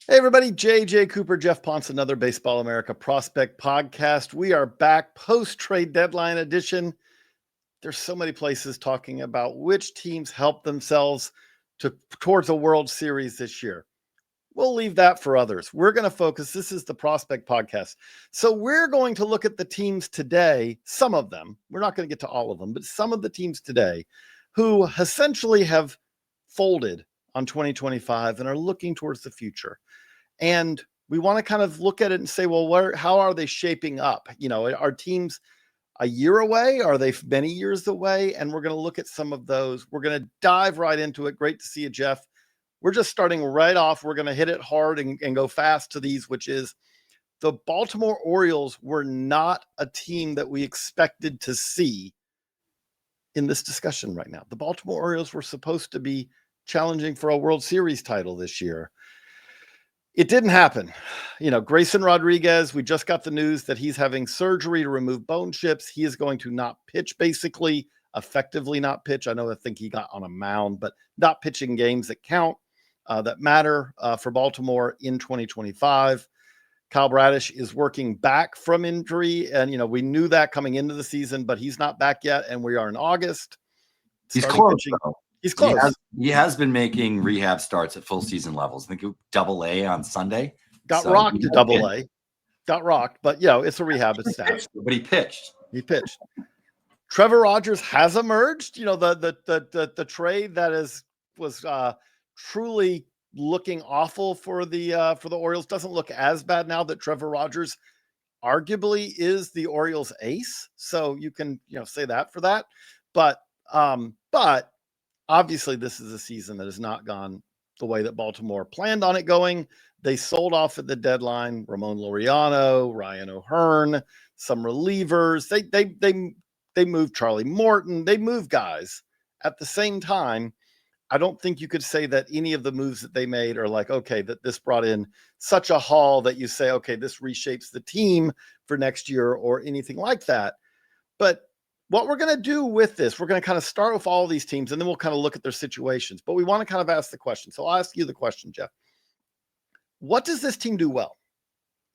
Hey, everybody. JJ Cooper, Geoff Pontes, another Baseball America Prospect podcast. We are back post-trade deadline edition. There's so many places talking about which teams help themselves towards a World Series this year. We'll leave that for others. We're going to focus. This is the Prospect podcast. So we're going to look at the teams today, some of them. We're not going to get to all of them, but some of the teams today who essentially have folded on 2025 and are looking towards the future. And we want to kind of look at it and say, well, how are they shaping up? You know, are teams a year away? Are they many years away? And we're going to look at some of those. We're going to dive right into it. Great to see you, Geoff. We're just starting right off. We're going to hit it hard and go fast to these, which is the Baltimore Orioles were not a team that we expected to see in this discussion right now. The Baltimore Orioles were supposed to be challenging for a World Series title this year. It didn't happen. You know, Grayson Rodriguez, we just got the news that he's having surgery to remove bone chips. He is going to not pitch, basically, effectively not pitch. I think he got on a mound, but not pitching games that count, that matter for Baltimore in 2025. Kyle Bradish is working back from injury. And, you know, we knew that coming into the season, but he's not back yet. And we are in August. He's close, though. He's close. He has been making rehab starts at full season levels. I think AA on Sunday. Got rocked to AA. Got rocked, but it's a rehab stat. But he pitched. Trevor Rogers has emerged. You know, the trade that was truly looking awful for the Orioles doesn't look as bad now that Trevor Rogers arguably is the Orioles ace. So you can say that for that, but obviously, this is a season that has not gone the way that Baltimore planned on it going. They sold off at the deadline Ramon Laureano, Ryan O'Hearn, some relievers. They moved Charlie Morton. They moved guys. At the same time, I don't think you could say that any of the moves that they made are like, okay, that this brought in such a haul that you say, okay, this reshapes the team for next year or anything like that. But what we're going to do with this, we're going to kind of start with all these teams, and then we'll kind of look at their situations. But we want to kind of ask the question. So I'll ask you the question, Geoff. What does this team do well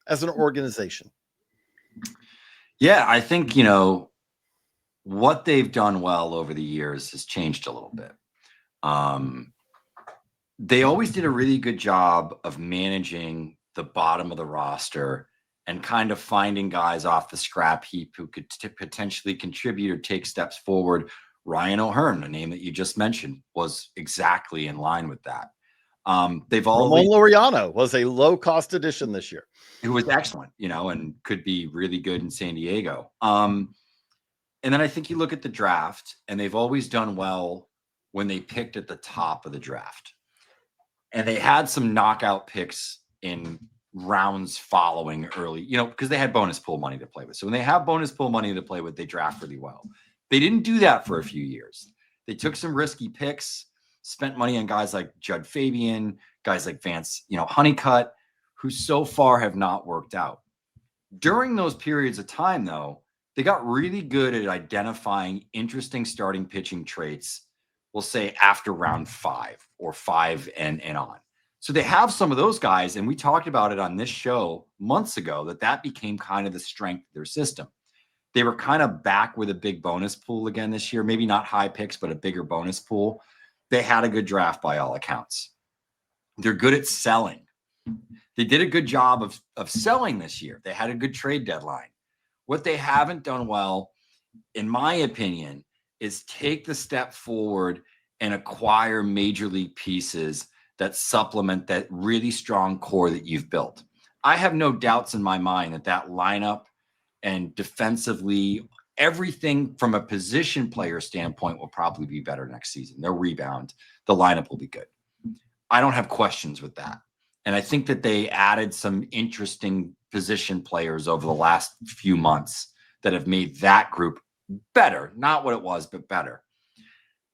as an organization? Yeah, I think, what they've done well over the years has changed a little bit. They always did a really good job of managing the bottom of the roster and kind of finding guys off the scrap heap who could potentially contribute or take steps forward. Ryan O'Hearn, a name that you just mentioned, was exactly in line with that. They've always Ramon Laureano was a low-cost addition this year. Who was excellent, and could be really good in San Diego. And then I think you look at the draft, and they've always done well when they picked at the top of the draft. And they had some knockout picks in rounds following early, because they had bonus pool money to play with. So when they have bonus pool money to play with, they draft really well. They didn't do that for a few years. They took some risky picks, spent money on guys like Judd Fabian, guys like Vance, Honeycutt, who so far have not worked out. During those periods of time, though, they got really good at identifying interesting starting pitching traits, we'll say after round 5 or 5 and on. So they have some of those guys, and we talked about it on this show months ago, that became kind of the strength of their system. They were kind of back with a big bonus pool again this year, maybe not high picks, but a bigger bonus pool. They had a good draft by all accounts. They're good at selling. They did a good job of selling this year. They had a good trade deadline. What they haven't done well, in my opinion, is take the step forward and acquire major league pieces that supplement that really strong core that you've built. I have no doubts in my mind that lineup and defensively, everything from a position player standpoint will probably be better next season. They'll rebound. The lineup will be good. I don't have questions with that. And I think that they added some interesting position players over the last few months that have made that group better. Not what it was, but better.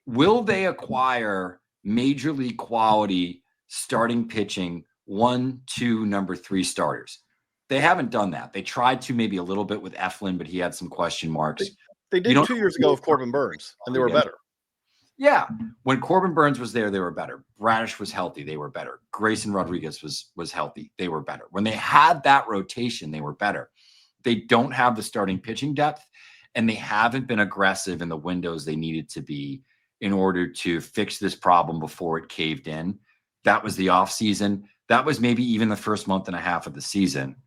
Will they acquire major league quality starting pitching 1, 2, number 3 starters? They haven't done that. They tried to maybe a little bit with Eflin, but he had some question marks. They did 2 years ago with Corbin Burns, and they were better. Yeah. When Corbin Burns was there, they were better. Bradish was healthy. They were better. Grayson Rodriguez was healthy. They were better. When they had that rotation, they were better. They don't have the starting pitching depth, and they haven't been aggressive in the windows they needed to be in order to fix this problem before it caved in. That was the offseason. That was maybe even the first month and a half of the season.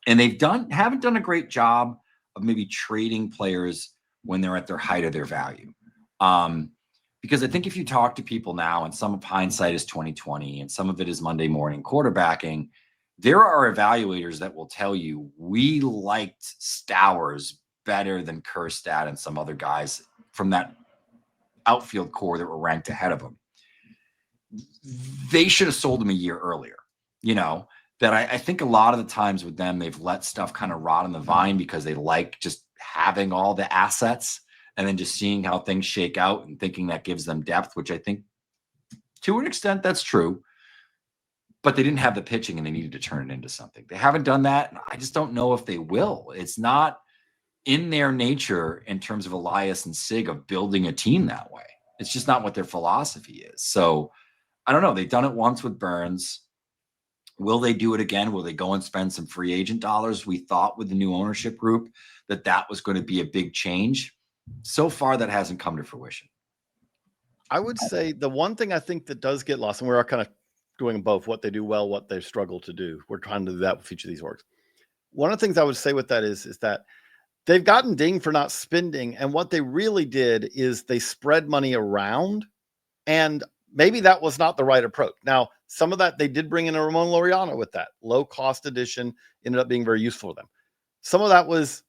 And haven't done a great job of maybe trading players when they're at their height of their value. Because I think if you talk to people now, and some of hindsight is 2020, and some of it is Monday morning quarterbacking, there are evaluators that will tell you we liked Stowers better than Kerstad and some other guys from that outfield core that were ranked ahead of him. They should have sold him a year earlier. That I think a lot of the times with them, they've let stuff kind of rot on the vine because they like just having all the assets and then just seeing how things shake out and thinking that gives them depth, which I think to an extent that's true. But they didn't have the pitching and they needed to turn it into something. They haven't done that. And I just don't know if they will. It's not in their nature in terms of Elias and Sig of building a team that way. It's just not what their philosophy is. So I don't know. They've done it once with Burns. Will they do it again? Will they go and spend some free agent dollars? We thought with the new ownership group that was going to be a big change. So far, that hasn't come to fruition. I would say the one thing I think that does get lost, and we're kind of doing both, what they do well, what they struggle to do. We're trying to do that with each of these orgs. One of the things I would say with that is that they've gotten dinged for not spending. And what they really did is they spread money around, and maybe that was not the right approach. Now, some of that, they did bring in a Ramon Laureano with that low cost addition, ended up being very useful for them. Some of that was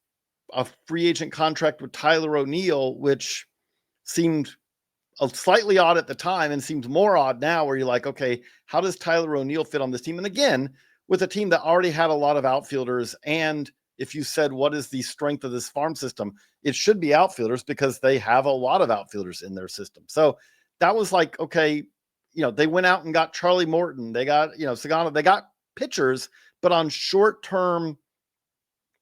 a free agent contract with Tyler O'Neill, which seemed slightly odd at the time and seems more odd now, where you're like, okay, how does Tyler O'Neill fit on this team? And again, with a team that already had a lot of outfielders, and if you said, what is the strength of this farm system? It should be outfielders because they have a lot of outfielders in their system. So that was like, okay, they went out and got Charlie Morton. They got, Sagana, they got pitchers, but on short-term,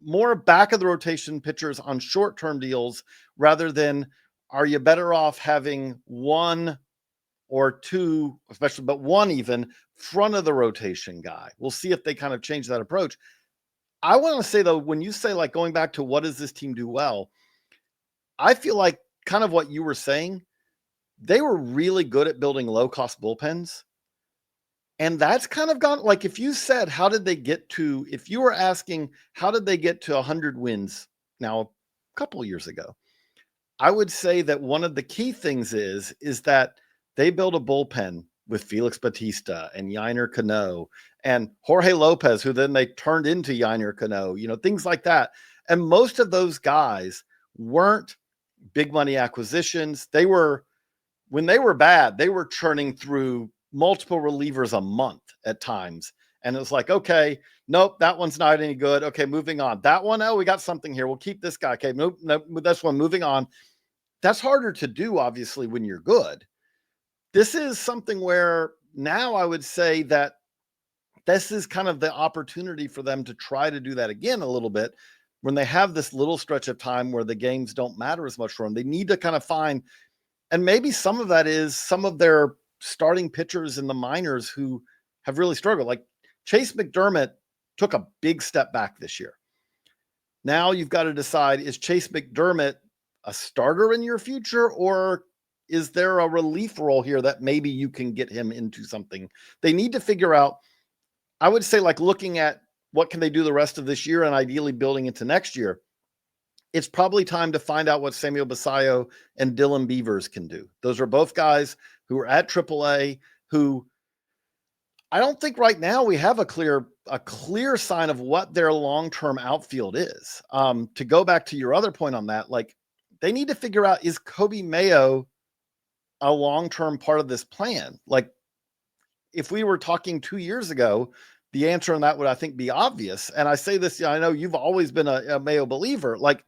more back of the rotation pitchers on short-term deals rather than, are you better off having one or two, especially, but one even front of the rotation guy? We'll see if they kind of change that approach. I want to say, though, when you say like going back to what does this team do well, I feel like kind of what you were saying, they were really good at building low-cost bullpens. And that's kind of gone, like if you said, if you were asking, how did they get to 100 wins now a couple of years ago? I would say that one of the key things is that they built a bullpen with Felix Bautista and Yainer Cano and Jorge Lopez, who then they turned into Yainer Cano, things like that. And most of those guys weren't big money acquisitions. When they were bad, they were churning through multiple relievers a month at times. And it was like, okay, nope, that one's not any good. Okay, moving on. That one, we got something here. We'll keep this guy. Okay, nope, this one, moving on. That's harder to do, obviously, when you're good. This is something where now I would say that this is kind of the opportunity for them to try to do that again a little bit when they have this little stretch of time where the games don't matter as much for them. They need to kind of find, and maybe some of that is some of their starting pitchers in the minors who have really struggled. Like Chase McDermott took a big step back this year. Now you've got to decide, is Chase McDermott a starter in your future, or is there a relief role here that maybe you can get him into something? They need to figure out, I would say, like looking at what can they do the rest of this year and ideally building into next year. It's probably time to find out what Samuel Basayo and Dylan Beavers can do. Those are both guys who are at AAA, who I don't think right now we have a clear sign of what their long-term outfield is. To go back to your other point on that, like they need to figure out, is Kobe Mayo a long-term part of this plan? Like if we were talking 2 years ago, the answer on that would, I think, be obvious. And I say this, I know you've always been a Mayo believer. Like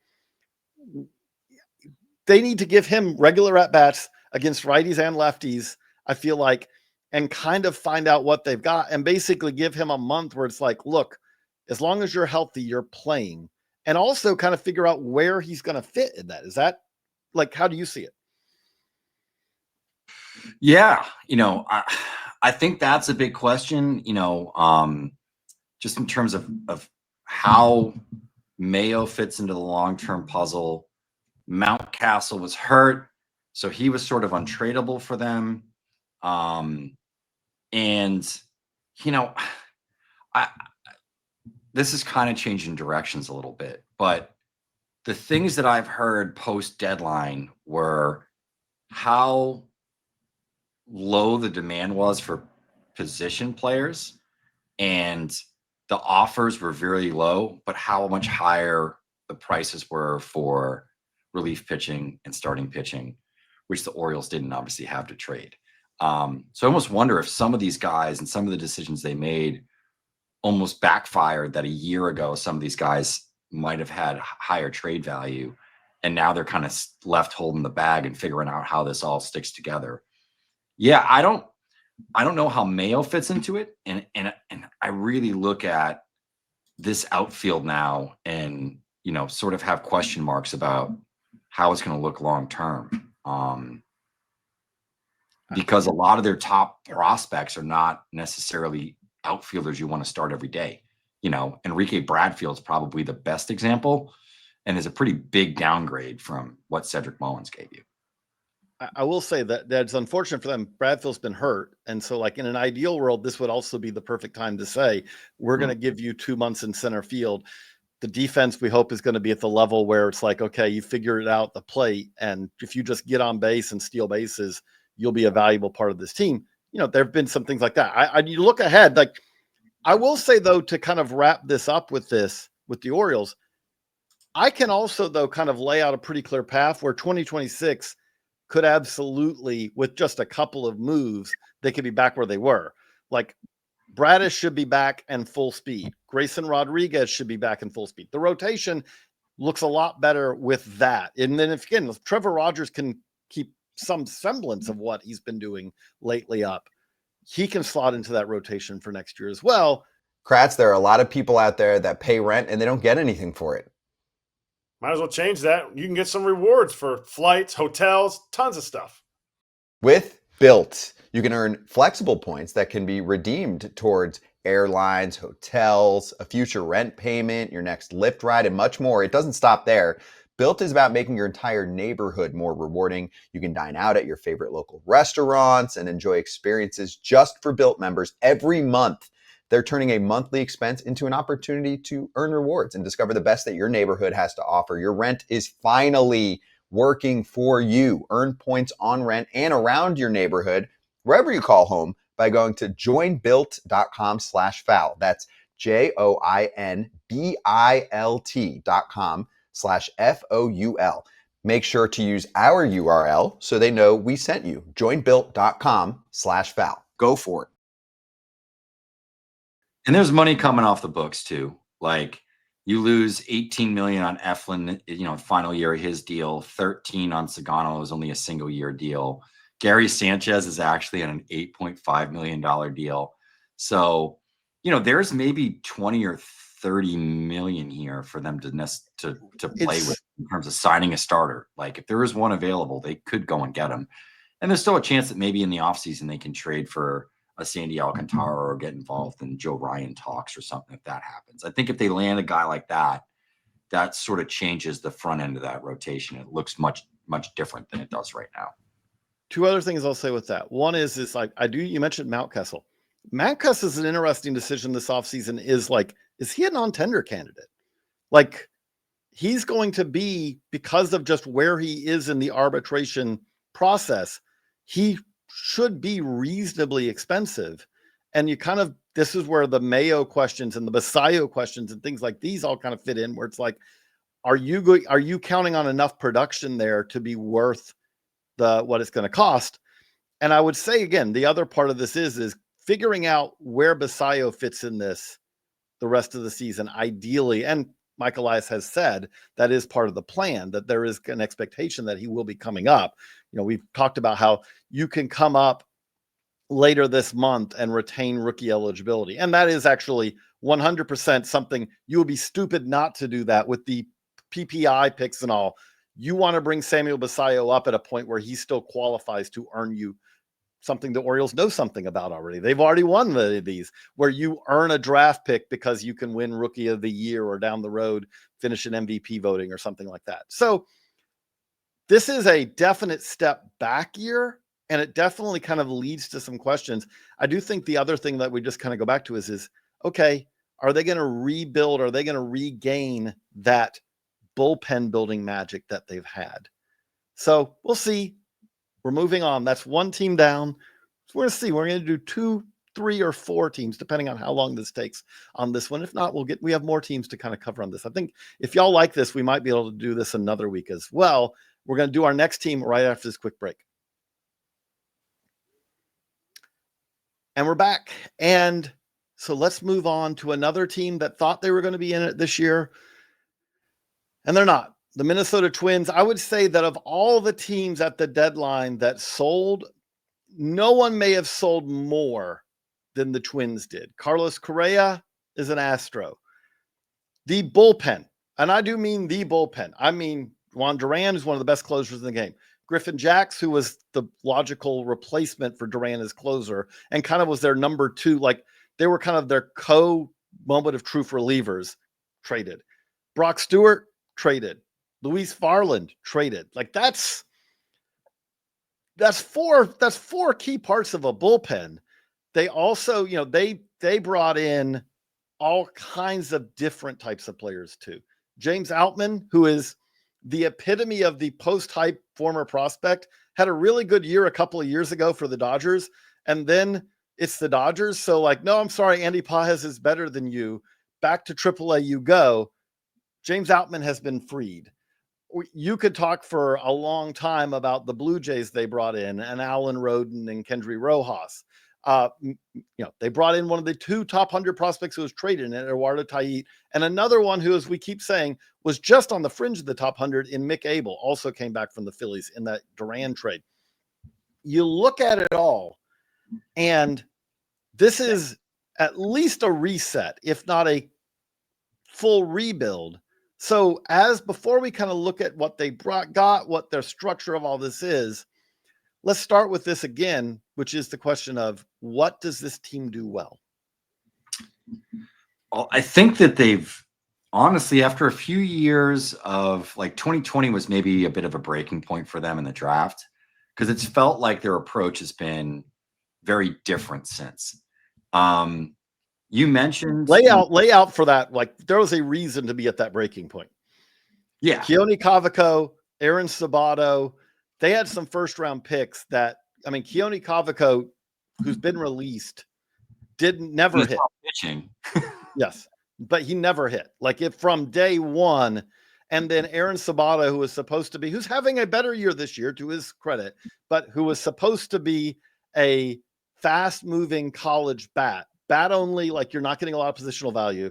they need to give him regular at-bats against righties and lefties, I feel like, and kind of find out what they've got and basically give him a month where it's like, look, as long as you're healthy, you're playing. And also kind of figure out where he's going to fit in that. Is that like, how do you see it? Yeah, I think that's a big question. Just in terms of how Mayo fits into the long-term puzzle. Mountcastle was hurt, so he was sort of untradeable for them. And I this is kind of changing directions a little bit, but the things that I've heard post deadline were how low the demand was for position players, and the offers were very low, but how much higher the prices were for relief pitching and starting pitching, which the Orioles didn't obviously have to trade. So I almost wonder if some of these guys and some of the decisions they made almost backfired, that a year ago some of these guys might have had higher trade value, and now they're kind of left holding the bag and figuring out how this all sticks together. Yeah, I don't know how Mayo fits into it, and I really look at this outfield now and sort of have question marks about how it's going to look long term, because a lot of their top prospects are not necessarily outfielders you want to start every day. Enrique Bradfield's probably the best example, and is a pretty big downgrade from what Cedric Mullins gave you. I will say that that's unfortunate for them. Bradfield's been hurt. And so, like, in an ideal world, this would also be the perfect time to say, we're going to give you 2 months in center field. The defense, we hope, is going to be at the level where it's like, okay, you figure it out the plate. And if you just get on base and steal bases, you'll be a valuable part of this team. There have been some things like that. You look ahead, like, I will say, though, to kind of wrap this up with the Orioles, I can also, though, kind of lay out a pretty clear path where 2026 could absolutely, with just a couple of moves, they could be back where they were. Like, Bradish should be back and full speed. Grayson Rodriguez should be back in full speed. The rotation looks a lot better with that. And then if Trevor Rogers can keep some semblance of what he's been doing lately up, he can slot into that rotation for next year as well. Kratz, there are a lot of people out there that pay rent and they don't get anything for it. Might as well change that. You can get some rewards for flights, hotels, tons of stuff. With Built, you can earn flexible points that can be redeemed towards airlines, hotels, a future rent payment, your next Lyft ride, and much more. It doesn't stop there. Built is about making your entire neighborhood more rewarding. You can dine out at your favorite local restaurants and enjoy experiences just for Built members every month. They're turning a monthly expense into an opportunity to earn rewards and discover the best that your neighborhood has to offer. Your rent is finally working for you. Earn points on rent and around your neighborhood, wherever you call home, by going to joinbuilt.com/foul. That's JOINBILT.com/FOUL. Make sure to use our URL so they know we sent you. Joinbuilt.com/foul. Go for it. And there's money coming off the books too. Like, you lose $18 million on Eflin, final year of his deal. 13 on Sagano was only a single year deal. Gary Sanchez is actually on an $8.5 million deal. So, there's maybe 20 or 30 million here for them to play with in terms of signing a starter. Like, if there is one available, they could go and get him. And there's still a chance that maybe in the offseason they can trade for a Sandy Alcantara or get involved in Joe Ryan talks or something if that happens. I think if they land a guy like that, that sort of changes the front end of that rotation. It looks much, much different than it does right now. 2 other things I'll say with that. One is like, you mentioned Mountcastle. Mountcastle is an interesting decision this offseason. Is he a non-tender candidate? Like, he's going to be, because of just where he is in the arbitration process, he should be reasonably expensive. And this is where the Mayo questions and the Basayo questions and things like these all kind of fit in, where it's like, are you counting on enough production there to be worth what it's going to cost? And I would say, again, the other part of this is figuring out where Basayo fits in this the rest of the season, ideally. And Mike Elias has said that is part of the plan, that there is an expectation that he will be coming up. We've talked about how you can come up later this month and retain rookie eligibility. And that is actually 100% something. You would be stupid not to do that with the PPI picks and all. You want to bring Samuel Basayo up at a point where he still qualifies to earn you something the Orioles know something about already. They've already won these where you earn a draft pick because you can win Rookie of the Year or down the road finish an MVP voting or something like that. So this is a definite step back year, and it definitely kind of leads to some questions. I do think the other thing that we just kind of go back to is okay, are they going to rebuild? Are they going to regain that bullpen building magic that they've had? So we'll see. We're moving on. That's one team down. So we're going to see. We're going to do 2, 3, or 4 teams, depending on how long this takes on this one. If not, we have more teams to kind of cover on this. I think if y'all like this, we might be able to do this another week as well. We're going to do our next team right after this quick break. And we're back. And so let's move on to another team that thought they were going to be in it this year. And they're not. The Minnesota Twins. I would say that of all the teams at the deadline that sold, no one may have sold more than the Twins did. Carlos Correa is an Astro. The bullpen, and I do mean the bullpen. I mean, Juan Duran is one of the best closers in the game. Griffin Jacks, who was the logical replacement for Duran as closer and kind of was their number 2, like they were kind of their moment of truth relievers, traded. Brock Stewart, traded. Luis Farland, traded. Like that's 4 key parts of a bullpen. They also, they brought in all kinds of different types of players too. James Outman, who is the epitome of the post-hype former prospect, had a really good year a couple of years ago for the Dodgers. And then it's the Dodgers. So like, no, I'm sorry, Andy Pajes is better than you. Back to AAA you go. James Outman has been freed. You could talk for a long time about the Blue Jays they brought in and Alan Roden and Kendry Rojas. They brought in one of the 2 top 100 prospects who was traded in Eduardo Tait, and another one who, as we keep saying, was just on the fringe of the top 100 in Mick Abel, also came back from the Phillies in that Duran trade. You look at it all, and this is at least a reset, if not a full rebuild. So before we kind of look at what they got, what their structure of all this is, let's start with this again, which is the question of what does this team do well? Well, I think that they've honestly, after a few years of like 2020 was maybe a bit of a breaking point for them in the draft, because it's felt like their approach has been very different since. You mentioned lay out for that. Like there was a reason to be at that breaking point. Yeah. Keone Cavaco, Aaron Sabato, they had some first round picks that, Keone Cavaco, who's been released, never hit. Pitching. Yes, but he never hit. Like from day one. And then Aaron Sabato, who was supposed to be, who's having a better year this year to his credit, but who was supposed to be a fast moving college bat only, like you're not getting a lot of positional value.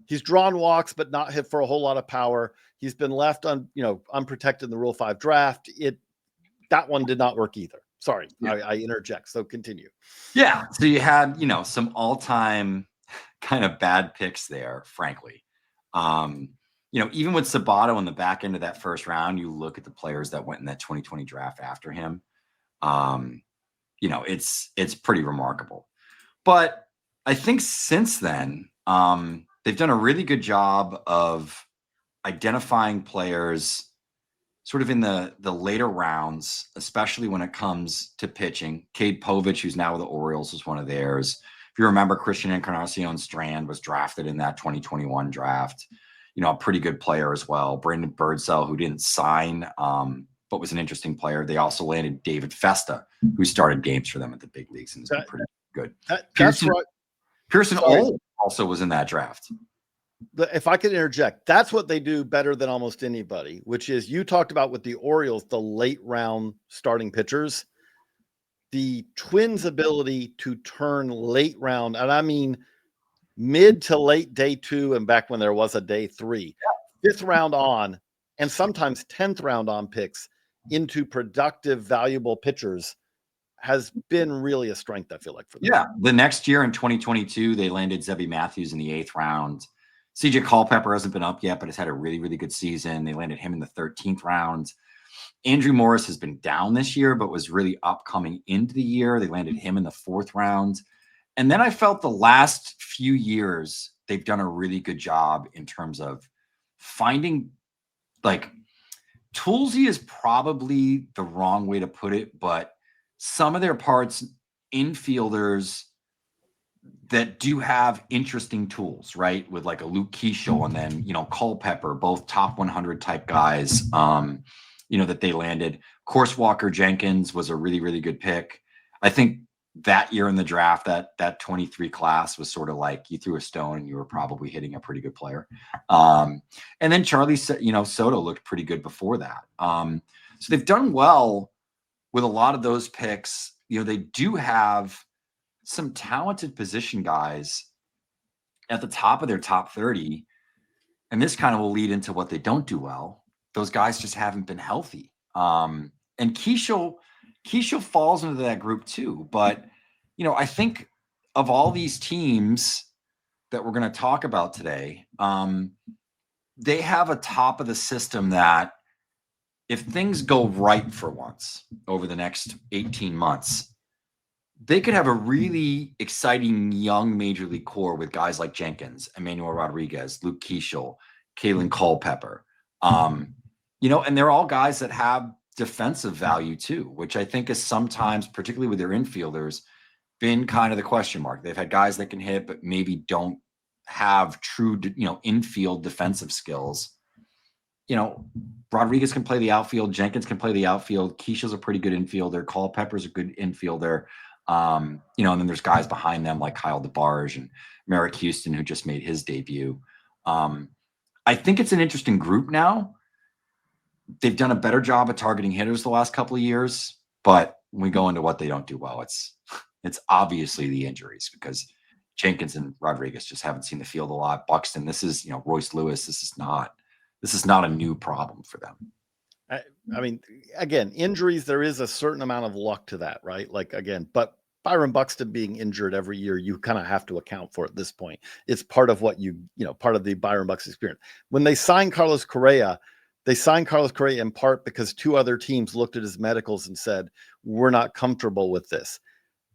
He's drawn walks, but not hit for a whole lot of power. He's been left unprotected in the Rule 5 draft. That one did not work either. Sorry, yeah. I interject. So continue. Yeah. So you had, some all-time kind of bad picks there, frankly. Even with Sabato on the back end of that first round, you look at the players that went in that 2020 draft after him. It's pretty remarkable. But I think since then, they've done a really good job of identifying players sort of in the later rounds, especially when it comes to pitching. Cade Povich, who's now with the Orioles, was one of theirs. If you remember, Christian Encarnacion Strand was drafted in that 2021 draft. A pretty good player as well. Brandon Birdsell, who didn't sign, but was an interesting player. They also landed David Festa, who started games for them at the big leagues and has been pretty good. Pearson Old also was in that draft. If I could interject, that's what they do better than almost anybody, which is you talked about with the Orioles, the late round starting pitchers, the Twins' ability to turn late round, and I mean mid to late day 2 and back when there was a day 3, 5th round on, and sometimes 10th round on picks into productive, valuable pitchers has been really a strength, I feel like, for them. Yeah. The next year in 2022, they landed Zebby Matthews in the 8th round. CJ Culpepper hasn't been up yet, but has had a really, really good season. They landed him in the 13th round. Andrew Morris has been down this year, but was really up coming into the year. They landed him in the 4th round. And then I felt the last few years, they've done a really good job in terms of finding, like, toolsy is probably the wrong way to put it, but some of their parts, infielders that do have interesting tools, right? With like a Luke Keeschel and then, Culpepper, both top 100 type guys, that they landed. Of course, Walker Jenkins was a really, really good pick. I think that year in the draft, that 23 class was sort of like you threw a stone and you were probably hitting a pretty good player. And then Charlie, Soto looked pretty good before that. So they've done well with a lot of those picks. They do have some talented position guys at the top of their top 30. And this kind of will lead into what they don't do well. Those guys just haven't been healthy. And Keeschel falls into that group too. But, I think of all these teams that we're going to talk about today, they have a top of the system that if things go right for once over the next 18 months, they could have a really exciting young major league core with guys like Jenkins, Emmanuel Rodriguez, Luke Keeschel, Kalen Culpepper. And they're all guys that have defensive value too, which I think is sometimes, particularly with their infielders, been kind of the question mark. They've had guys that can hit, but maybe don't have true, infield defensive skills. Rodriguez can play the outfield. Jenkins can play the outfield. Keisha's a pretty good infielder. Culpepper's a good infielder. And then there's guys behind them like Kyle DeBarge and Merrick Houston, who just made his debut. I think it's an interesting group now. They've done a better job of targeting hitters the last couple of years, but when we go into what they don't do well, it's obviously the injuries, because Jenkins and Rodriguez just haven't seen the field a lot. Buxton, this is, Royce Lewis, this is not a new problem for them. I mean, again, injuries, there is a certain amount of luck to that, right? Like, again, but Byron Buxton being injured every year, you kind of have to account for at this point. It's part of what part of the Byron Buxton experience. When they signed Carlos Correa, they signed Carlos Correa in part because 2 other teams looked at his medicals and said, we're not comfortable with this.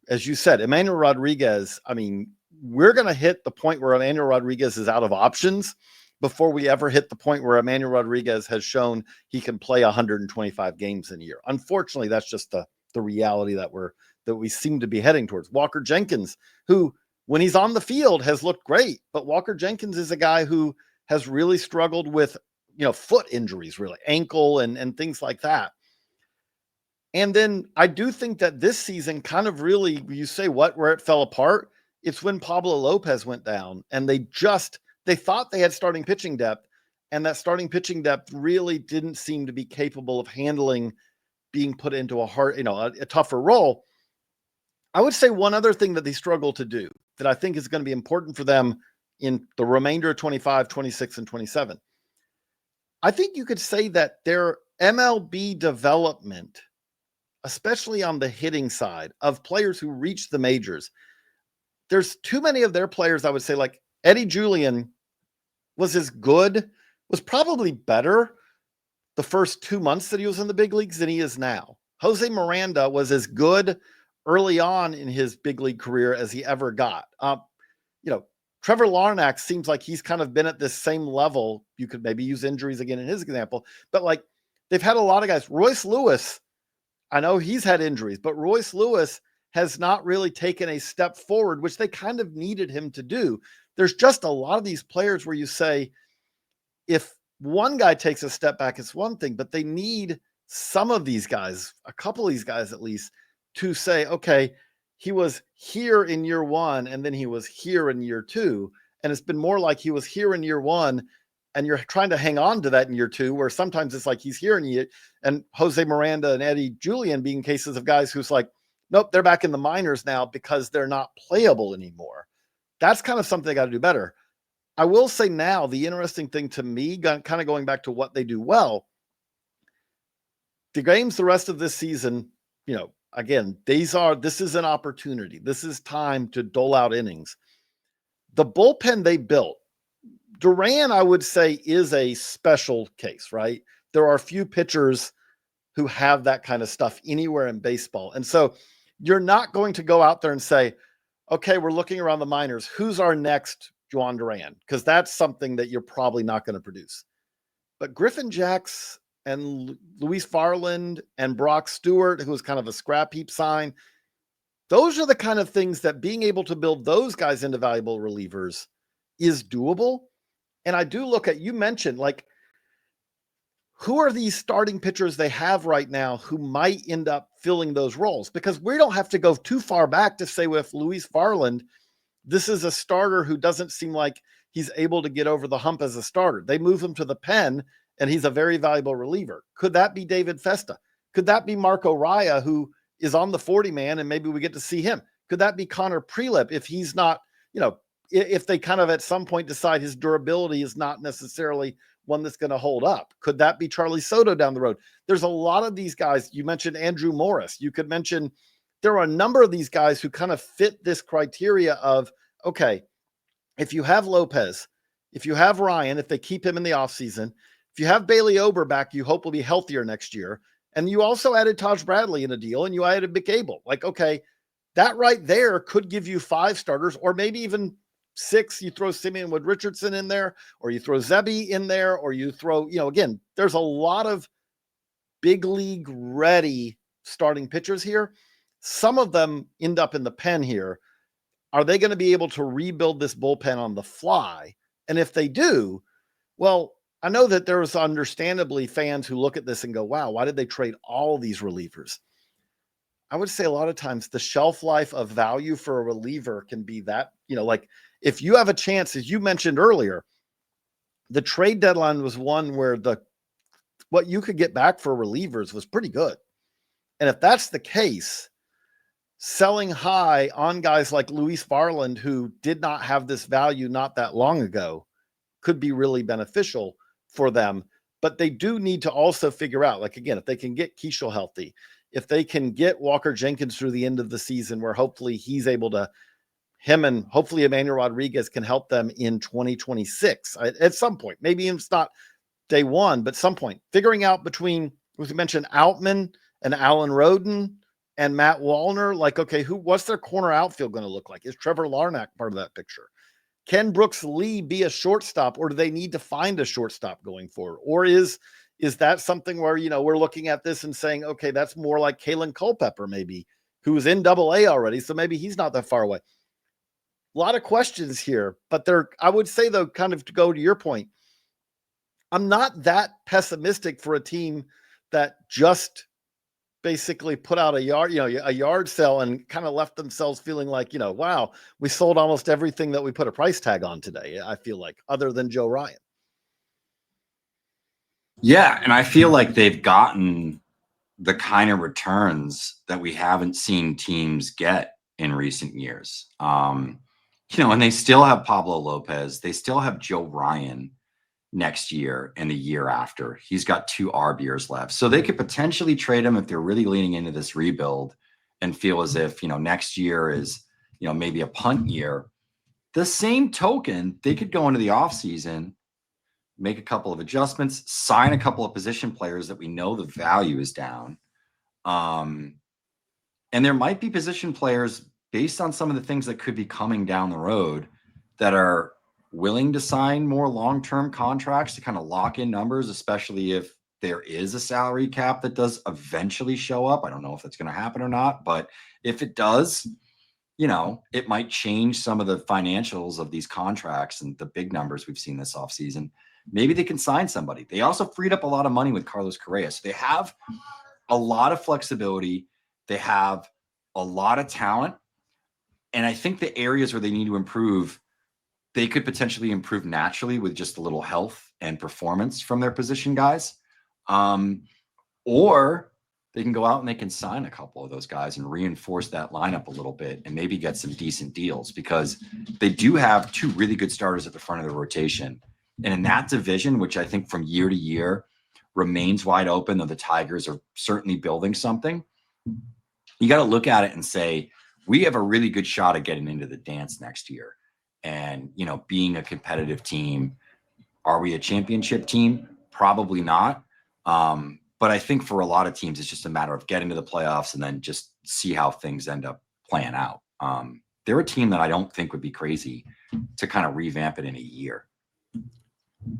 As you said, Emmanuel Rodriguez, I mean, we're going to hit the point where Emmanuel Rodriguez is out of options before we ever hit the point where Emmanuel Rodriguez has shown he can play 125 games in a year. Unfortunately, that's just the reality that we seem to be heading towards. Walker Jenkins, who, when he's on the field, has looked great, but Walker Jenkins is a guy who has really struggled with, foot injuries, really, ankle and things like that. And then I do think that this season kind of really, you say where it fell apart, it's when Pablo Lopez went down and they thought they had starting pitching depth, and that starting pitching depth really didn't seem to be capable of handling being put into a tougher role. I would say one other thing that they struggle to do that I think is going to be important for them in the remainder of 25, 26, and 27. I think you could say that their MLB development, especially on the hitting side of players who reach the majors, there's too many of their players, I would say, like Eddie Julian was probably better the first 2 months that he was in the big leagues than he is now. Jose Miranda was as good early on in his big league career as he ever got. Trevor Larnach seems like he's kind of been at this same level. You could maybe use injuries again in his example, but like they've had a lot of guys. Royce Lewis, I know he's had injuries, but Royce Lewis has not really taken a step forward, which they kind of needed him to do. There's just a lot of these players where you say, if one guy takes a step back, it's one thing, but they need some of these guys, a couple of these guys at least, to say, okay, he was here in year 1 and then he was here in year 2. And it's been more like he was here in year 1 and you're trying to hang on to that in year 2, where sometimes it's like he's here in year, and Jose Miranda and Eddie Julian being cases of guys who's like, nope, they're back in the minors now because they're not playable anymore. That's kind of something they got to do better. I will say now, the interesting thing to me, kind of going back to what they do well, the games the rest of this season, again, this is an opportunity. This is time to dole out innings. The bullpen they built, Duran, I would say, is a special case, right? There are a few pitchers who have that kind of stuff anywhere in baseball. And so you're not going to go out there and say, okay, we're looking around the minors. Who's our next Juan Duran? Because that's something that you're probably not going to produce. But Griffin Jacks and Luis Farland and Brock Stewart, who was kind of a scrap heap sign, those are the kind of things that being able to build those guys into valuable relievers is doable. And I do look at, you mentioned, like, who are these starting pitchers they have right now who might end up filling those roles? Because we don't have to go too far back to say with Luis Farland, this is a starter who doesn't seem like he's able to get over the hump as a starter. They move him to the pen, and he's a very valuable reliever. Could that be David Festa? Could that be Marco Raya, who is on the 40-man, and maybe we get to see him? Could that be Connor Prelip if he's not, if they kind of at some point decide his durability is not necessarily one that's going to hold up? Could that be Charlie Soto down the road? There's a lot of these guys. You mentioned Andrew Morris. You could mention, there are a number of these guys who kind of fit this criteria of, okay, if you have Lopez, if you have Ryan, if they keep him in the offseason, if you have Bailey Ober back, you hope will be healthier next year. And you also added Taj Bradley in a deal, and you added Mick Abel. Like, okay, that right there could give you 5 starters, or maybe even 6. You throw Simeon Wood Richardson in there, or you throw Zebby in there, or you throw, again, there's a lot of big league ready starting pitchers here. Some of them end up in the pen here. Are they going to be able to rebuild this bullpen on the fly? And if they do, well, I know that there's understandably fans who look at this and go, wow, why did they trade all these relievers? I would say a lot of times the shelf life of value for a reliever can be that, like if you have a chance, as you mentioned earlier, the trade deadline was one where what you could get back for relievers was pretty good. And if that's the case, selling high on guys like Luis Farland, who did not have this value not that long ago, could be really beneficial for them. But they do need to also figure out, like, again, if they can get Keishel healthy, if they can get Walker Jenkins through the end of the season, where hopefully he's able to, him and hopefully Emmanuel Rodriguez can help them in 2026 at some point. Maybe it's not day one, but some point, figuring out between, as we mentioned, Outman and Alan Roden and Matt Wallner, like, okay, what's their corner outfield going to look like? Is Trevor Larnach part of that picture? Can Brooks Lee be a shortstop, or do they need to find a shortstop going forward? Or is that something where, we're looking at this and saying, okay, that's more like Kalen Culpepper, maybe, who's in AA already. So maybe he's not that far away. A lot of questions here, but I would say, though, kind of to go to your point, I'm not that pessimistic for a team that just basically put out a yard sale and kind of left themselves feeling like, wow, we sold almost everything that we put a price tag on today. I feel like, other than Joe Ryan. Yeah. And I feel like they've gotten the kind of returns that we haven't seen teams get in recent years. And they still have Pablo Lopez. They still have Joe Ryan next year and the year after. He's got 2 ARB years left. So they could potentially trade him if they're really leaning into this rebuild and feel as if, next year is, maybe a punt year. The same token, they could go into the offseason, make a couple of adjustments, sign a couple of position players that we know the value is down. And there might be position players based on some of the things that could be coming down the road that are willing to sign more long-term contracts to kind of lock in numbers, especially if there is a salary cap that does eventually show up. I don't know if that's going to happen or not, but if it does, it might change some of the financials of these contracts and the big numbers we've seen this offseason. Maybe they can sign somebody. They also freed up a lot of money with Carlos Correa. So they have a lot of flexibility. They have a lot of talent. And I think the areas where they need to improve, they could potentially improve naturally with just a little health and performance from their position guys. Or they can go out and they can sign a couple of those guys and reinforce that lineup a little bit and maybe get some decent deals, because they do have 2 really good starters at the front of the rotation. And in that division, which I think from year to year remains wide open, though the Tigers are certainly building something, you got to look at it and say, we have a really good shot at getting into the dance next year. And, being a competitive team. Are we a championship team? Probably not. But I think for a lot of teams, it's just a matter of getting to the playoffs and then just see how things end up playing out. They're a team that I don't think would be crazy to kind of revamp it in a year.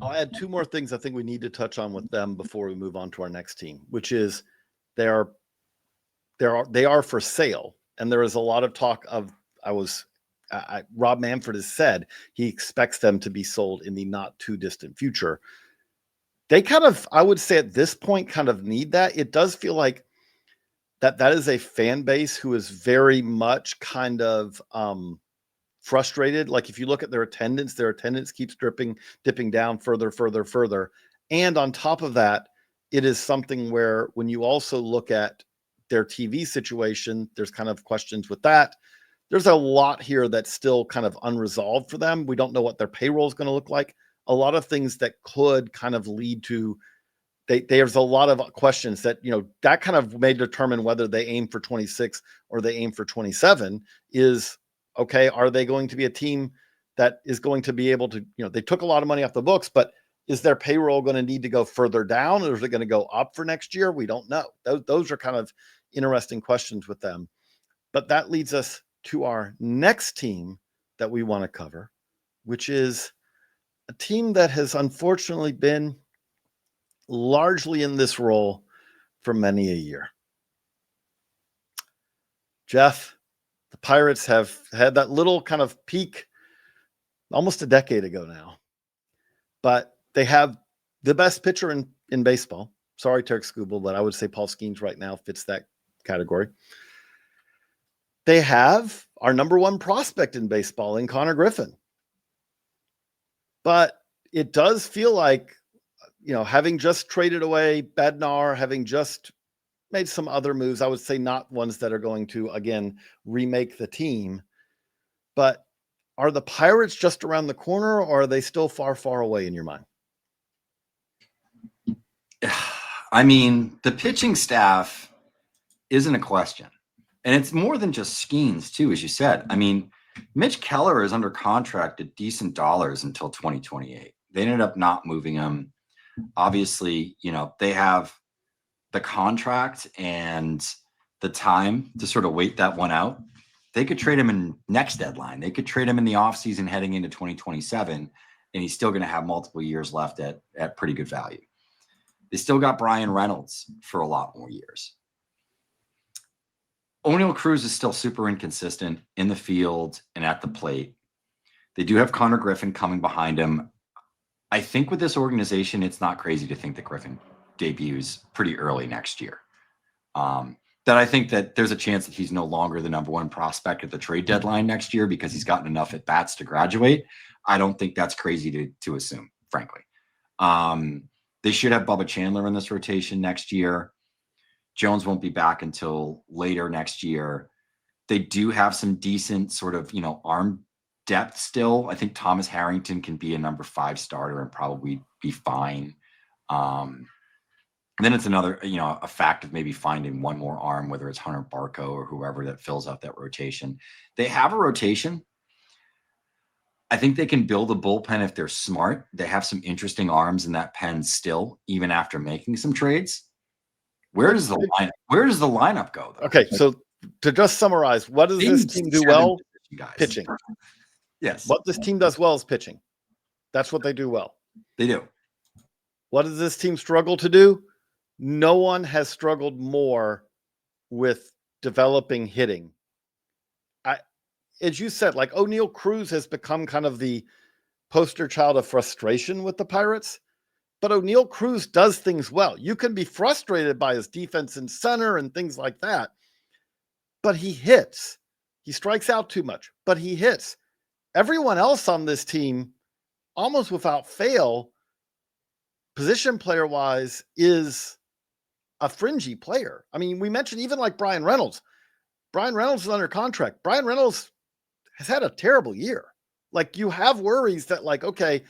I'll add two more things I think we need to touch on with them before we move on to our next team, which is they are for sale. And there is a lot of talk of, Rob Manfred has said he expects them to be sold in the not too distant future. They kind of, I would say at this point, kind of need that. It does feel like that is a fan base who is very much kind of frustrated. Like if you look at their attendance keeps dipping down further. And on top of that, it is something where when you also look at their TV situation, there's kind of questions with that. There's a lot here that's still kind of unresolved for them. We don't know what their payroll is going to look like. A lot of things that could kind of lead to, there's a lot of questions that, that kind of may determine whether they aim for 26 or they aim for 27 is, okay, are they going to be a team that is going to be able to, they took a lot of money off the books, but is their payroll going to need to go further down or is it going to go up for next year? We don't know. Those are kind of interesting questions with them. But that leads us to our next team that we want to cover, which is a team that has unfortunately been largely in this role for many a year. Geoff, the Pirates have had that little kind of peak almost a decade ago now, but they have the best pitcher in baseball. Sorry, Tarek Skubal, but I would say Paul Skeens right now fits that category. They have our number one prospect in baseball in Connor Griffin. But it does feel like, having just traded away Bednar, having just made some other moves, I would say not ones that are going to, again, remake the team. But are the Pirates just around the corner or are they still far, far away in your mind? I mean, the pitching staff isn't a question. And it's more than just Skeens, too, as you said. I mean, Mitch Keller is under contract at decent dollars until 2028. They ended up not moving him. Obviously, they have the contract and the time to sort of wait that one out. They could trade him in next deadline. They could trade him in the offseason heading into 2027, and he's still going to have multiple years left at pretty good value. They still got Brian Reynolds for a lot more years. O'Neill Cruz is still super inconsistent in the field and at the plate. They do have Connor Griffin coming behind him. I think with this organization, it's not crazy to think that Griffin debuts pretty early next year. That I think that there's a chance that he's no longer the number one prospect at the trade deadline next year because he's gotten enough at bats to graduate. I don't think that's crazy to assume, frankly. They should have Bubba Chandler in this rotation next year. Jones won't be back until later next year. They do have some decent sort of, arm depth still. I think Thomas Harrington can be a number 5 starter and probably be fine. And then it's another, a fact of maybe finding one more arm, whether it's Hunter Barco or whoever that fills out that rotation. They have a rotation. I think they can build a bullpen if they're smart. They have some interesting arms in that pen still, even after making some trades. Where does the lineup go, though? Okay, so to just summarize, what does this team do well? Pitching. Yes. What this team does well is pitching. That's what they do well. They do. What does this team struggle to do? No one has struggled more with developing hitting. As you said, like O'Neill Cruz has become kind of the poster child of frustration with the Pirates. But O'Neill Cruz does things well. You can be frustrated by his defense in center and things like that, but he hits. He strikes out too much, but he hits. Everyone else on this team, almost without fail, position player-wise, is a fringy player. I mean, we mentioned even like Brian Reynolds. Brian Reynolds is under contract. Brian Reynolds has had a terrible year. Like, you have worries that, like, okay,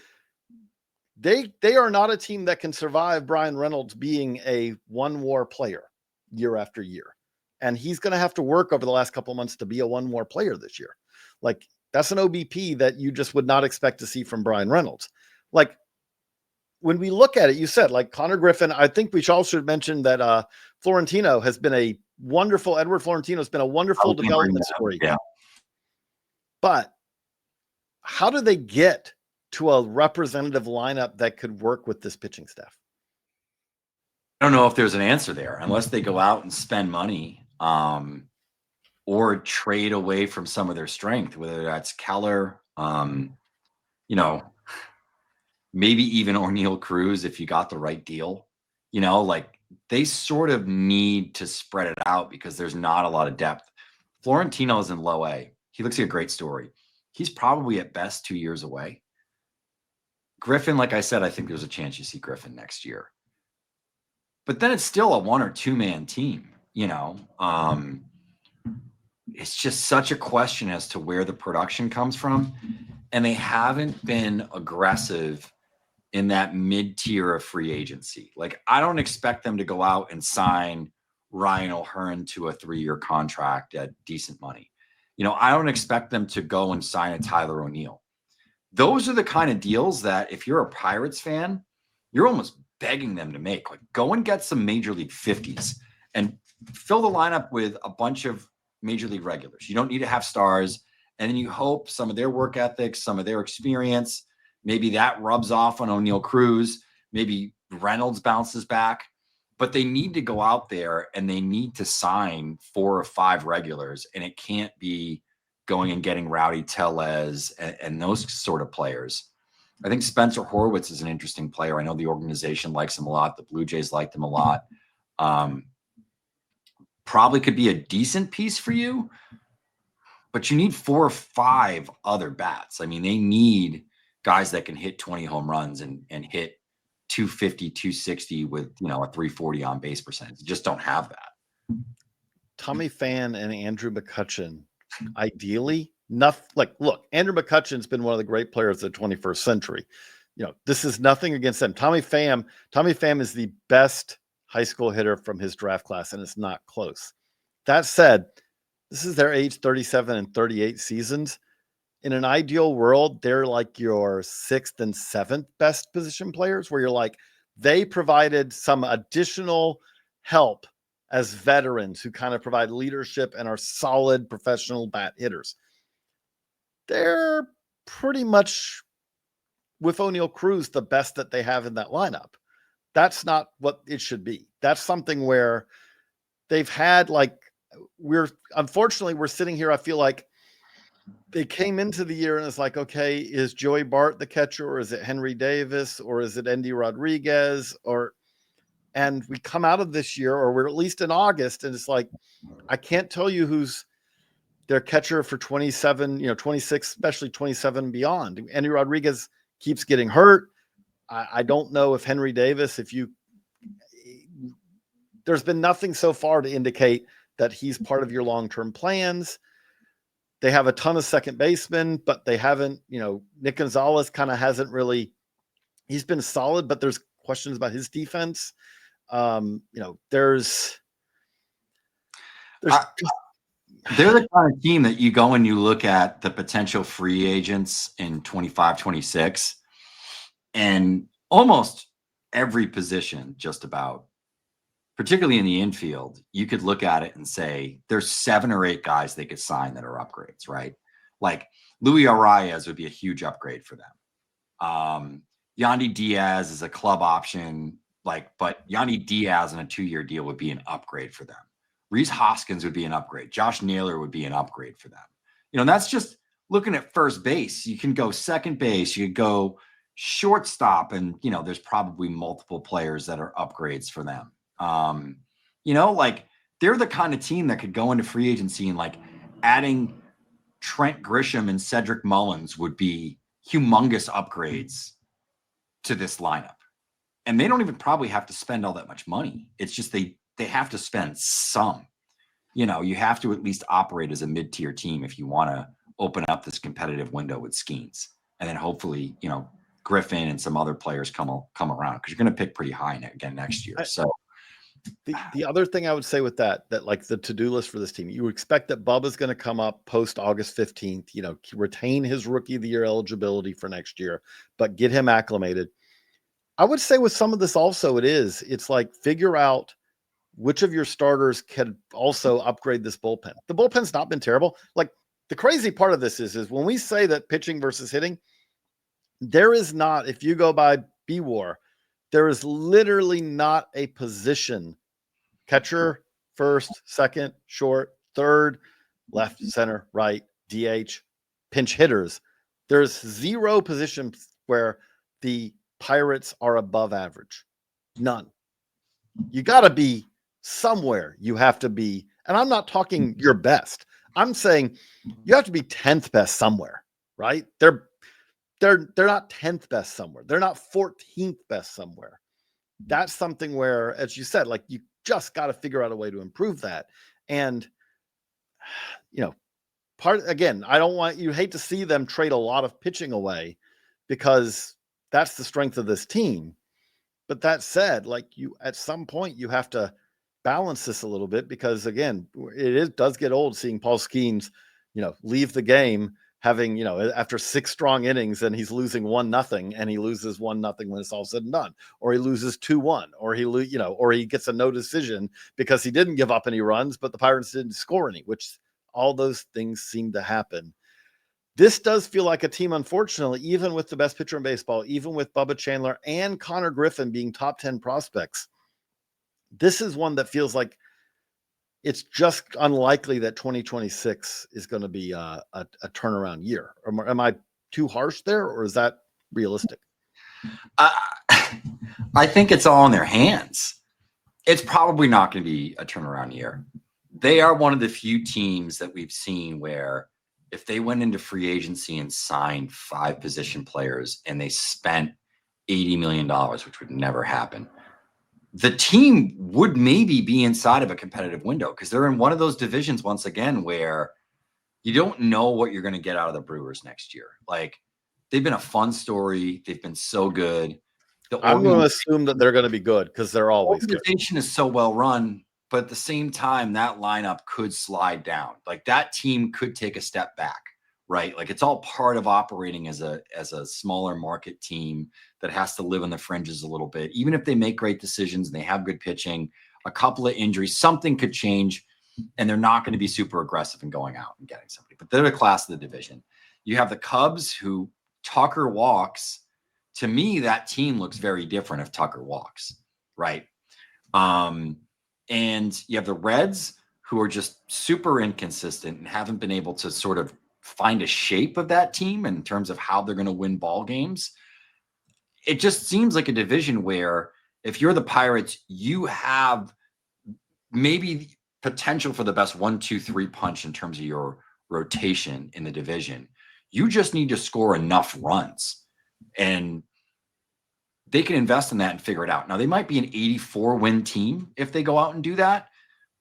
They are not a team that can survive Brian Reynolds being a one-WAR player year after year. And he's going to have to work over the last couple of months to be a one-WAR player this year. Like, that's an OBP that you just would not expect to see from Brian Reynolds. Like, when we look at it, you said like Connor Griffin. I think we also should mention that Florentino has been a wonderful. Edward Florentino has been a wonderful development story. Yeah. But how do they get to a representative lineup that could work with this pitching staff? I don't know if there's an answer there unless they go out and spend money or trade away from some of their strength, whether that's Keller, maybe even O'Neal Cruz if you got the right deal. Like they sort of need to spread it out because there's not a lot of depth. Florentino's in low A. He looks like a great story. He's probably at best 2 years away. Griffin, like I said, I think there's a chance you see Griffin next year. But then it's still a 1 or 2 man team, It's just such a question as to where the production comes from. And they haven't been aggressive in that mid-tier of free agency. Like, I don't expect them to go out and sign Ryan O'Hearn to a 3-year contract at decent money. I don't expect them to go and sign a Tyler O'Neill. Those are the kind of deals that if you're a Pirates fan, you're almost begging them to make. Like, go and get some Major League 50s and fill the lineup with a bunch of Major League regulars. You don't need to have stars. And then you hope some of their work ethics, some of their experience, maybe that rubs off on O'Neal Cruz. Maybe Reynolds bounces back. But they need to go out there and they need to sign 4 or 5 regulars. And it can't be going and getting Rowdy Tellez and those sort of players. I think Spencer Horwitz is an interesting player. I know the organization likes him a lot. The Blue Jays liked him a lot. Probably could be a decent piece for you, but you need 4 or 5 other bats. I mean, they need guys that can hit 20 home runs and hit 250, 260 with, a 340 on base percentage. You just don't have that. Tommy Pham and Andrew McCutchen, ideally, look, Andrew McCutchen's been one of the great players of the 21st century. This is nothing against them. Tommy Pham is the best high school hitter from his draft class, and it's not close. That said, this is their age 37 and 38 seasons. In an ideal world, they're like your 6th and 7th best position players, where you're like, they provided some additional help as veterans who kind of provide leadership and are solid professional bat hitters. They're pretty much, with O'Neal Cruz, the best that they have in that lineup. That's not what it should be. That's something where they've had we're sitting here. I feel like they came into the year and it's like, okay, is Joey Bart the catcher, or is it Henry Davis, or is it Endy Rodriguez, and we come out of this year, or we're at least in August, and it's like, I can't tell you who's their catcher for 27, 26, especially 27 and beyond. Endy Rodriguez keeps getting hurt. I don't know if Henry Davis, there's been nothing so far to indicate that he's part of your long-term plans. They have a ton of second basemen, but they haven't, Nick Gonzalez kind of hasn't really, he's been solid, but there's questions about his defense. There's they're the kind of team that you go and you look at the potential free agents in 25, 26, and almost every position, just about, particularly in the infield, you could look at it and say there's 7 or 8 guys they could sign that are upgrades, right? Like Luis Arias would be a huge upgrade for them. Yandy Diaz is a club option, but Yandy Diaz on a 2-year deal would be an upgrade for them. Rhys Hoskins would be an upgrade. Josh Naylor would be an upgrade for them. And that's just looking at first base. You can go second base, you could go shortstop, and there's probably multiple players that are upgrades for them. They're the kind of team that could go into free agency and adding Trent Grisham and Cedric Mullins would be humongous upgrades to this lineup. And they don't even probably have to spend all that much money. It's just they have to spend some. You have to at least operate as a mid-tier team if you want to open up this competitive window with Skeens. And then hopefully, Griffin and some other players come around, because you're going to pick pretty high again next year. So the other thing I would say with that the to-do list for this team, you expect that Bubba's going to come up post August 15th, retain his rookie of the year eligibility for next year, but get him acclimated. I would say with some of this also it's like figure out which of your starters can also upgrade this bullpen. The bullpen's not been terrible. Like the crazy part of this is when we say that pitching versus hitting, there is not, if you go by B-WAR, there is literally not a position, catcher, first, second, short, third, left, center, right, DH, pinch hitters. There's zero positions where the Pirates are above average. None. You got to be somewhere. You have to be, and I'm not talking your best. I'm saying you have to be 10th best somewhere, right? They're not 10th best somewhere. They're not 14th best somewhere. That's something where, as you said, like you just got to figure out a way to improve that. And, you know, I don't want, you hate to see them trade a lot of pitching away because that's the strength of this team. But that said, like you, at some point you have to balance this a little bit because again, it does get old seeing Paul Skeens, leave the game having, after 6 strong innings and he's losing 1-0 and he loses 1-0 when it's all said and done, or he loses 2-1, or or he gets a no decision because he didn't give up any runs, but the Pirates didn't score any, which all those things seem to happen. This does feel like a team, unfortunately, even with the best pitcher in baseball, even with Bubba Chandler and Connor Griffin being top 10 prospects. This is one that feels like it's just unlikely that 2026 is going to be a turnaround year. Am I too harsh there, or is that realistic? I think it's all in their hands. It's probably not going to be a turnaround year. They are one of the few teams that we've seen where if they went into free agency and signed 5 position players and they spent $80 million, which would never happen, the team would maybe be inside of a competitive window because they're in one of those divisions once again where you don't know what you're going to get out of the Brewers next year. Like they've been a fun story. They've been so good. I'm going to assume that they're going to be good because they're always good. The organization is so well run, but at the same time, that lineup could slide down. Like that team could take a step back, right? Like it's all part of operating as a smaller market team that has to live on the fringes a little bit. Even if they make great decisions and they have good pitching, a couple of injuries, something could change, and they're not going to be super aggressive in going out and getting somebody. But they're the class of the division. You have the Cubs, who Tucker walks. To me, that team looks very different if Tucker walks, right? And you have the Reds, who are just super inconsistent and haven't been able to sort of find a shape of that team in terms of how they're going to win ball games. It just seems like a division where if you're the Pirates, you have maybe potential for the best 1-2-3 punch in terms of your rotation in the division. You just need to score enough runs, and they can invest in that and figure it out. Now, they might be an 84-win team if they go out and do that,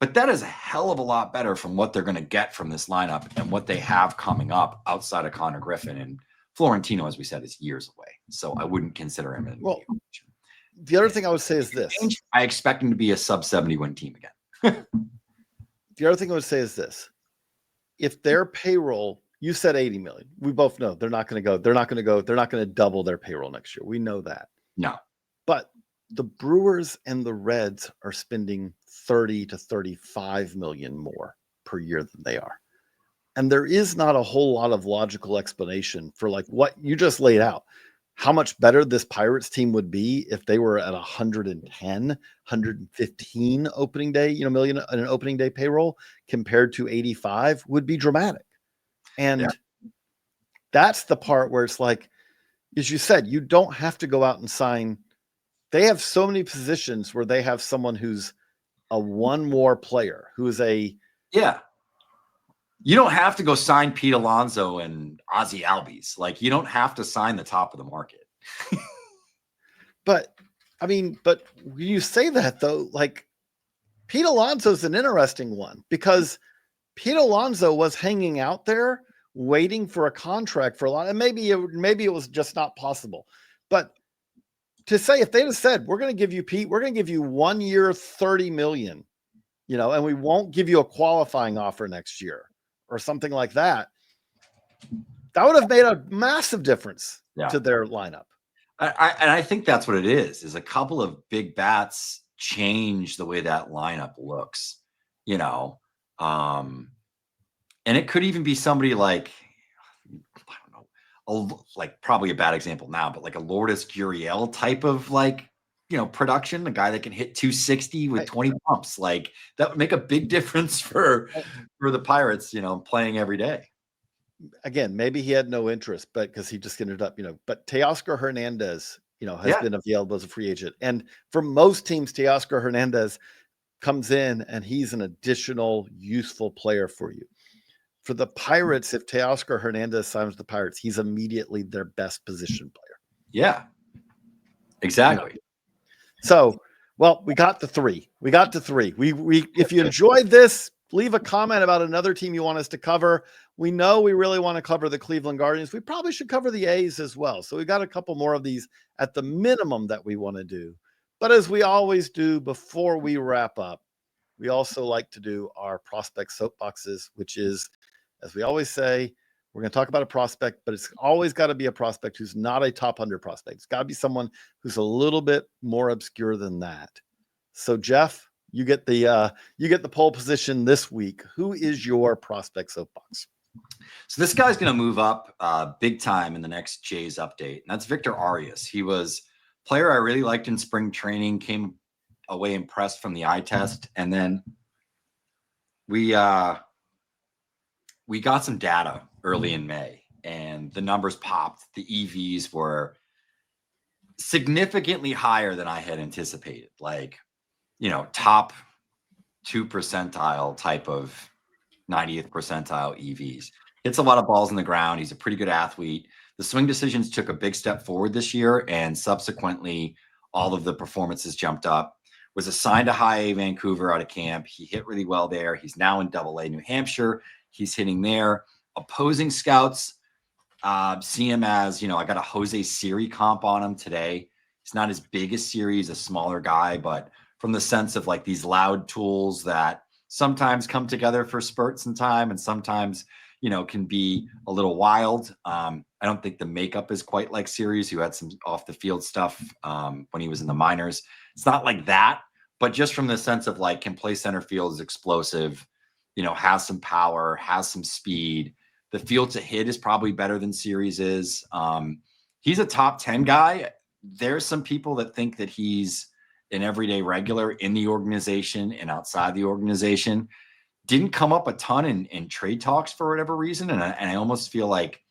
but that is a hell of a lot better from what they're going to get from this lineup and what they have coming up outside of Connor Griffin. And Florentino, as we said, is years away. So I wouldn't consider him. The other thing I would say is this. I expect him to be a sub-70-win team again. The other thing I would say is this. If their payroll, you said 80 million. We both know they're not going to double their payroll next year. We know that. No. But the Brewers and the Reds are spending 30 to 35 million more per year than they are. And there is not a whole lot of logical explanation for like what you just laid out. How much better this Pirates team would be if they were at 110, 115 opening day, million in an opening day payroll compared to 85 would be dramatic. And that's the part where it's like, as you said, you don't have to go out and sign. They have so many positions where they have someone who's a one more player, who is a. Yeah. You don't have to go sign Pete Alonso and Ozzie Albies. Like, you don't have to sign the top of the market. But when you say that, though, like, Pete Alonso's an interesting one because Pete Alonso was hanging out there waiting for a contract for a lot. And maybe it was just not possible. But to say, if they'd have said, we're going to give you, Pete, we're going to give you 1 year, 30 million, and we won't give you a qualifying offer next year or something like that, that would have made a massive difference to their lineup. And I think that's what it is a couple of big bats change the way that lineup looks, you know. And it could even be somebody like, I don't know, like probably a bad example now, but like a Lourdes Gurriel type of like, production, a guy that can hit 260 with 20 pumps. Like that would make a big difference for the Pirates, playing every day. Again, maybe he had no interest, but because he just ended up, but Teoscar Hernandez, has been available as a free agent. And for most teams, Teoscar Hernandez comes in and he's an additional useful player for you. For the Pirates, if Teoscar Hernandez signs the Pirates, he's immediately their best position player. Yeah, exactly. So, well, we got to three. We if you enjoyed this, leave a comment about another team you want us to cover. We know we really want to cover the Cleveland Guardians. We probably should cover the A's as well. So we got a couple more of these at the minimum that we want to do. But as we always do before we wrap up, we also like to do our prospect soapboxes, which is, as we always say, we're going to talk about a prospect, but it's always got to be a prospect who's not a top 100 prospect. It's got to be someone who's a little bit more obscure than that. So, Geoff, you get the pole position this week. Who is your prospect soapbox? So this guy's going to move up big time in the next Jays update, and that's Victor Arias. He was a player I really liked in spring training, came away impressed from the eye test, and then we got some data early in May, and the numbers popped. The EVs were significantly higher than I had anticipated, like, top 2 percentile type of 90th percentile EVs. Hits a lot of balls in the ground. He's a pretty good athlete. The swing decisions took a big step forward this year, and subsequently all of the performances jumped up. Was assigned to high A Vancouver out of camp. He hit really well there. He's now in double A New Hampshire. He's hitting there. Opposing scouts see him as, I got a Jose Siri comp on him today. He's not as big as Siri. He's a smaller guy, but from the sense of like these loud tools that sometimes come together for spurts in time and sometimes, can be a little wild. I don't think the makeup is quite like Siri's, who had some off the field stuff when he was in the minors. It's not like that, but just from the sense of like, can play center field, is explosive, has some power, has some speed. The field to hit is probably better than Siri's is. He's a top 10 guy. There's some people that think that he's an everyday regular in the organization and outside the organization. Didn't come up a ton in trade talks for whatever reason. And I almost feel like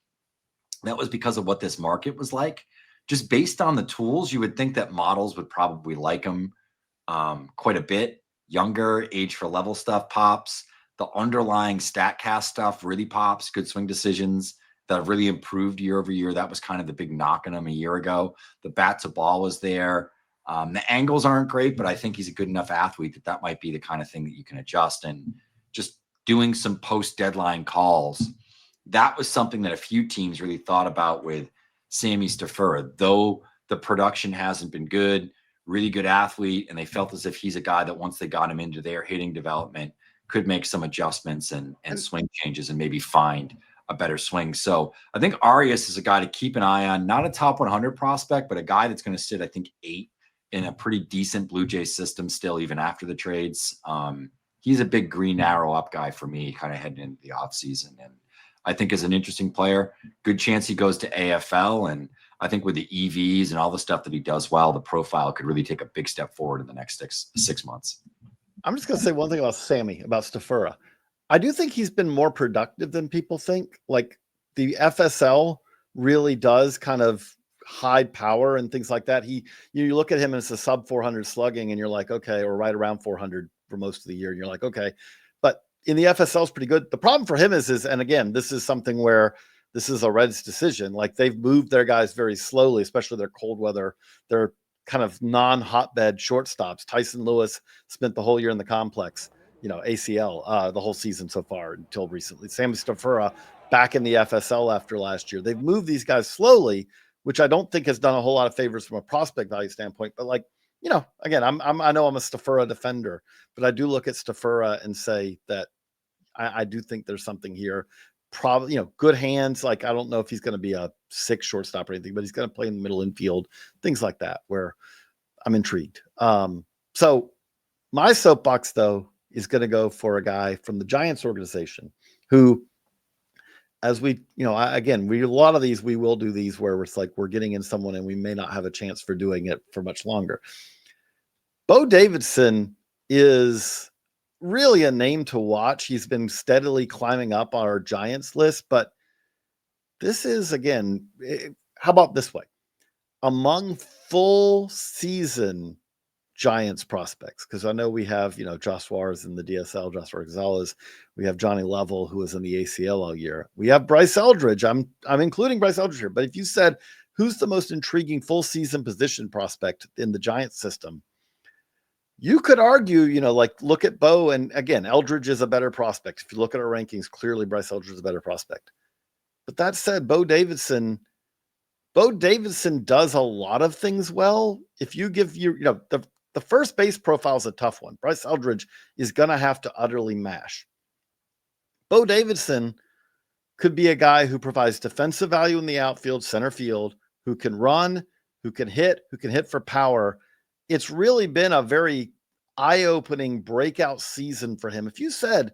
that was because of what this market was like. Just based on the tools, you would think that models would probably like him quite a bit. Younger, age for level stuff pops. The underlying StatCast stuff really pops. Good swing decisions that have really improved year over year. That was kind of the big knock on him a year ago. The bat to ball was there. The angles aren't great, but I think he's a good enough athlete that might be the kind of thing that you can adjust. And just doing some post-deadline calls, that was something that a few teams really thought about with Sammy Stafura. Though the production hasn't been good, really good athlete, and they felt as if he's a guy that once they got him into their hitting development could make some adjustments and swing changes and maybe find a better swing. So I think Arias is a guy to keep an eye on, not a top 100 prospect, but a guy that's going to sit, I think, 8 in a pretty decent Blue Jays system still, even after the trades. He's a big green arrow up guy for me, kind of heading into the offseason. And I think is an interesting player. Good chance he goes to AFL. And I think with the EVs and all the stuff that he does well, the profile could really take a big step forward in the next six months. I'm just going to say one thing about Stafura. I do think he's been more productive than people think. Like the FSL really does kind of hide power and things like that. You look at him and it's a sub 400 slugging and you're like, okay, or right around 400 for most of the year. And you're like, okay, but in the FSL is pretty good. The problem for him is, and again, this is something where this is a Reds decision. Like they've moved their guys very slowly, especially their cold weather. They're kind of non-hotbed shortstops. Tyson Lewis spent the whole year in the complex, ACL, the whole season so far until recently. Sammy Stafura back in the FSL after last year. They've moved these guys slowly, which I don't think has done a whole lot of favors from a prospect value standpoint. But like, again, I know I'm a Stafura defender, but I do look at Stafura and say that I do think there's something here. probably, good hands. Like, I don't know if he's going to be a 6 shortstop or anything, but he's going to play in the middle infield, things like that, where I'm intrigued. So my soapbox, though, is going to go for a guy from the Giants organization who, as we, again, a lot of these, we will do these where it's like we're getting in someone and we may not have a chance for doing it for much longer. Bo Davidson is really a name to watch. He's been steadily climbing up our Giants list, but this is, again, how about this way? Among full season Giants prospects, because I know we have, Josh Suarez in the DSL, Joshua Gonzalez. We have Johnny Level, who was in the ACL all year. We have Bryce Eldridge. I'm including Bryce Eldridge here. But if you said, who's the most intriguing full season position prospect in the Giants system, you could argue, look at Bo. And again, Eldridge is a better prospect. If you look at our rankings, clearly Bryce Eldridge is a better prospect. But that said, Bo Davidson does a lot of things well. If you give the first base profile is a tough one. Bryce Eldridge is going to have to utterly mash. Bo Davidson could be a guy who provides defensive value in the outfield, center field, who can run, who can hit for power. It's really been a very eye-opening breakout season for him. If you said,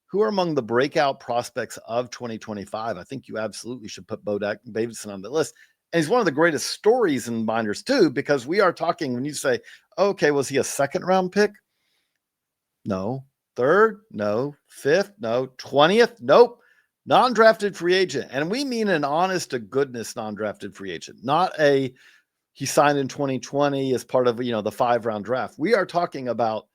who are among the breakout prospects of 2025, I think you absolutely should put Bo Davidson on the list. And he's one of the greatest stories in binders too, because we are talking, when you say, okay, was he a 2nd round pick? No. 3rd? No. 5th? No. 20th? Nope. Non-drafted free agent. And we mean an honest to goodness non-drafted free agent, not he signed in 2020 as part of, the 5-round draft. We are talking about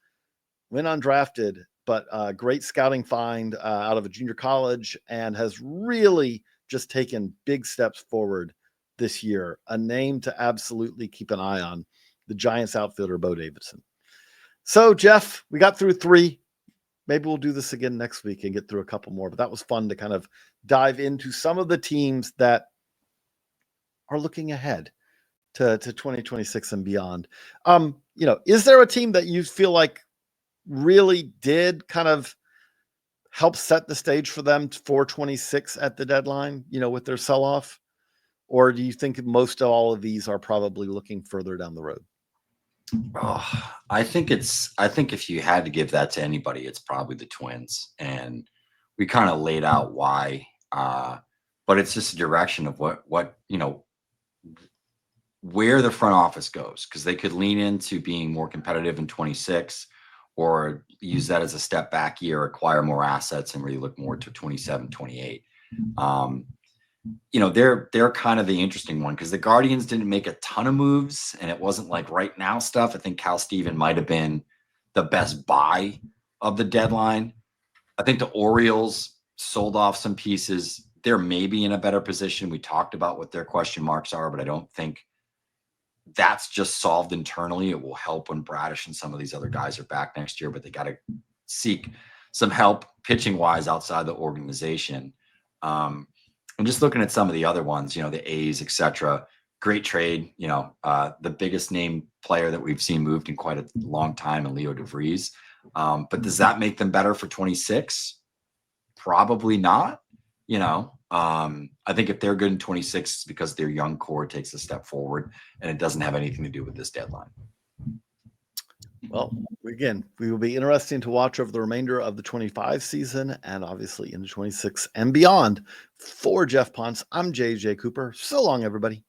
went undrafted, but a great scouting find out of a junior college, and has really just taken big steps forward this year. A name to absolutely keep an eye on, the Giants outfielder, Bo Davidson. So, Geoff, we got through 3. Maybe we'll do this again next week and get through a couple more, but that was fun to kind of dive into some of the teams that are looking ahead to 2026 and beyond. Is there a team that you feel like really did kind of help set the stage for them for 26 at the deadline, with their sell-off? Or do you think most of all of these are probably looking further down the road? Oh, I think if you had to give that to anybody, it's probably the Twins. And we kind of laid out why, but it's just a direction of what, where the front office goes, because they could lean into being more competitive in 26, or use that as a step back year, acquire more assets, and really look more to 27, 28. They're kind of the interesting one, because the Guardians didn't make a ton of moves, and it wasn't like right now stuff. I think Cal Steven might have been the best buy of the deadline. I think the Orioles sold off some pieces. They're maybe in a better position. We talked about what their question marks are, but I don't think that's just solved internally. It will help when Bradish and some of these other guys are back next year, but they got to seek some help pitching wise outside the organization. I'm just looking at some of the other ones, the A's, etc. Great trade, the biggest name player that we've seen moved in quite a long time, and Leo DeVries. But does that make them better for 26? Probably not. I think if they're good in 26, it's because their young core takes a step forward, and it doesn't have anything to do with this deadline. Well, again, we will be interesting to watch over the remainder of the 25 season, and obviously into 26 and beyond. For Geoff Pontes, I'm JJ Cooper. So long, everybody.